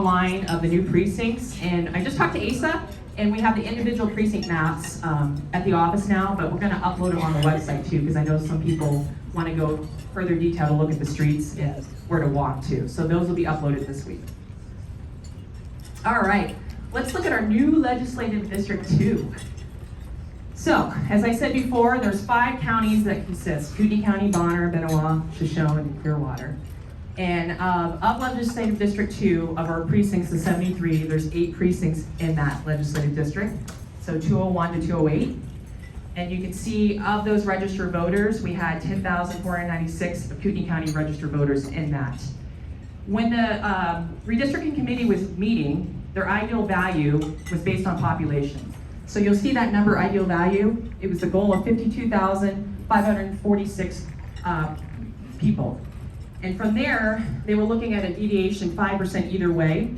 online of the new precincts, and I just talked to Asa, and we have the individual precinct maps at the office now, but we're gonna upload them on the website too, because I know some people wanna go further detail to look at the streets and where to walk to. So those will be uploaded this week. All right, let's look at our new legislative district 2. So, as I said before, there's 5 counties that consist: Kootenai County, Bonner, Benoit, Shoshone, and Clearwater. And of legislative district 2, of our precincts of 73, there's 8 precincts in that legislative district. So 201 to 208. And you can see of those registered voters, we had 10,496 of Kootenai County registered voters in that. When the redistricting committee was meeting, their ideal value was based on population. So you'll see that number, ideal value, it was the goal of 52,546 people. And from there, they were looking at a deviation 5% either way,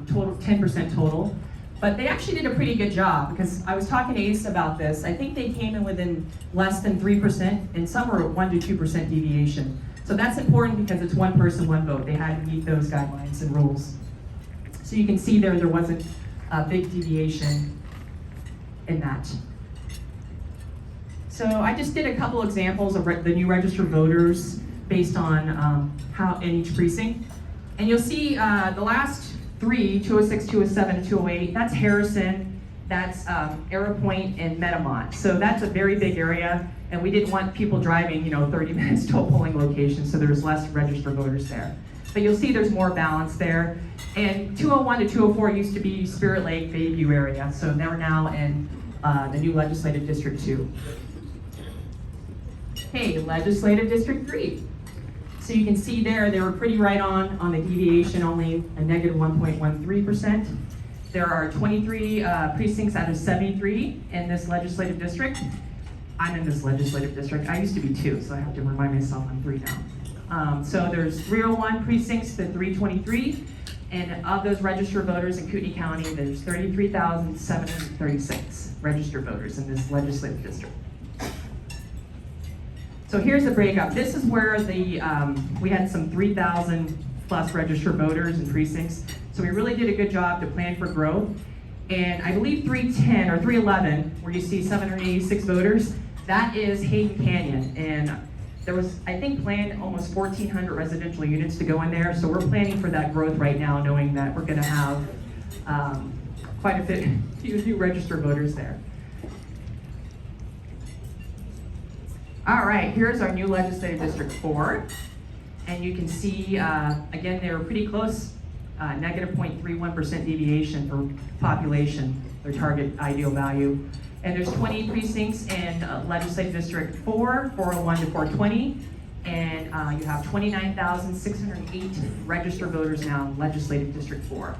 total 10% total. But they actually did a pretty good job, because I was talking to Ace about this. I think they came in within less than 3%, and some were 1 to 2% deviation. So that's important because it's one person, one vote. They had to meet those guidelines and rules. So you can see there wasn't a big deviation in that. So I just did a couple examples of the new registered voters based on how in each precinct. And you'll see the last 3, 206, 207, 208, that's Harrison, that's Arrow Point, and Metamont. So that's a very big area, and we didn't want people driving 30 minutes to a polling location, so there's less registered voters there. But you'll see there's more balance there. And 201 to 204 used to be Spirit Lake, Bayview area, so they're now in the new legislative district 2. Okay, legislative district 3. So you can see there, they were pretty right on the deviation, only a negative 1.13%. There are 23 precincts out of 73 in this legislative district. I'm in this legislative district. I used to be 2, so I have to remind myself I'm 3 now. So there's 301 precincts to 323, and of those registered voters in Kootenai County, there's 33,736 registered voters in this legislative district. So here's the breakup. This is where we had some 3,000 plus registered voters and precincts. So we really did a good job to plan for growth. And I believe 310 or 311, where you see 786 voters, that is Hayden Canyon. And there was, I think, planned almost 1,400 residential units to go in there. So we're planning for that growth right now, knowing that we're gonna have quite a few new registered voters there. All right, here's our new legislative district 4. And you can see, again, they were pretty close, negative 0.31% deviation for population, their target ideal value. And there's 20 precincts in legislative district 4, 401 to 420. And you have 29,608 registered voters now in legislative district 4.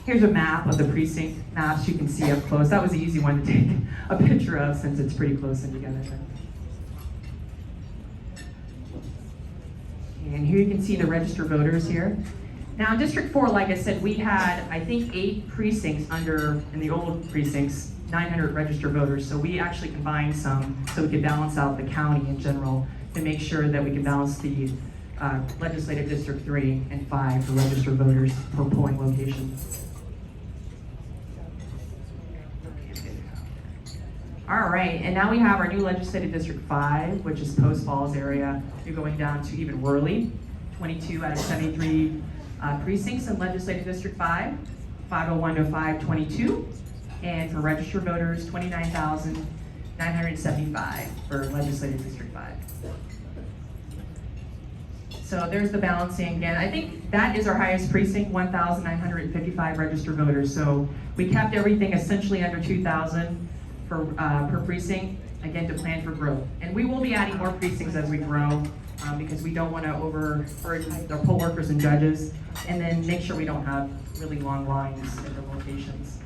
Here's a map of the precinct maps you can see up close. That was the easy one to take a picture of since it's pretty close in together. And here you can see the registered voters here. Now in District 4, like I said, we had, I think, 8 precincts in the old precincts, 900 registered voters. So we actually combined some so we could balance out the county in general to make sure that we can balance the legislative District 3 and 5 for registered voters per polling location. All right, and now we have our new legislative district 5, which is Post Falls area. You're going down to even Worley, 22 out of 73 precincts in legislative district 5, 501 to 522. And for registered voters, 29,975 for legislative district 5. So there's the balancing again. I think that is our highest precinct, 1,955 registered voters. So we kept everything essentially under 2,000 per precinct, again, to plan for growth. And we will be adding more precincts as we grow because we don't want to overburden our poll workers and judges, and then make sure we don't have really long lines in the locations.